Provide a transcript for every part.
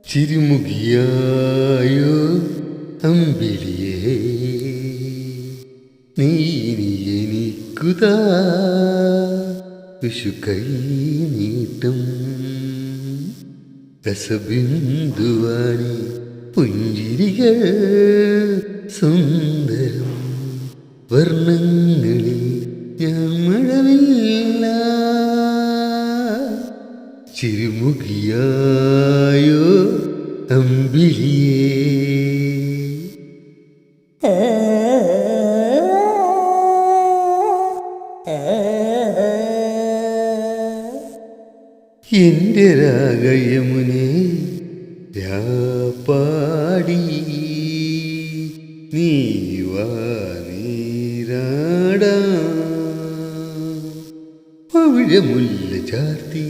ചിരുമുകിയായോ അമ്പിളിയേ, നീ എനിക്കുതാ വിഷുക്കൈ നീട്ടും. രസബിന്ദുവാണി പുഞ്ചിരികൾ സുന്ദരം, വർണ്ണങ്ങളിൽ ഞാൻ മഴവില്ല. ചിരുമുകിയായോ അമ്പിളിയേ, എന്റെ രാഗയമുനെ പാടി നീ വാ നീരാടാം. പവിഴമുല്ല ചാർത്തി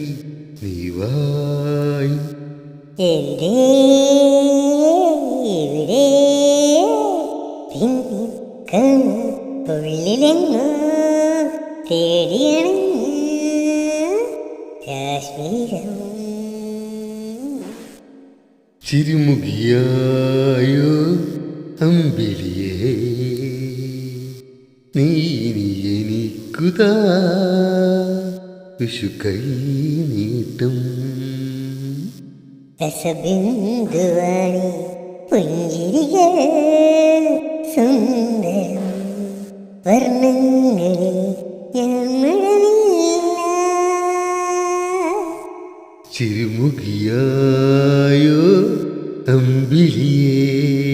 നീ വായി ചിരുമുകിയായോ അമ്പിളിയേ, നീ എനിക്കുതാ വിഷുക്കൈ നീട്ടും. രസബിന്ദുവാണി പുഞ്ചിരികൾ സുന്ദരം, വർണ്ണങ്ങളിൽ ഞാൻ മഴവില്ല. ചിരുമുകിയായോ അമ്പിളിയേ.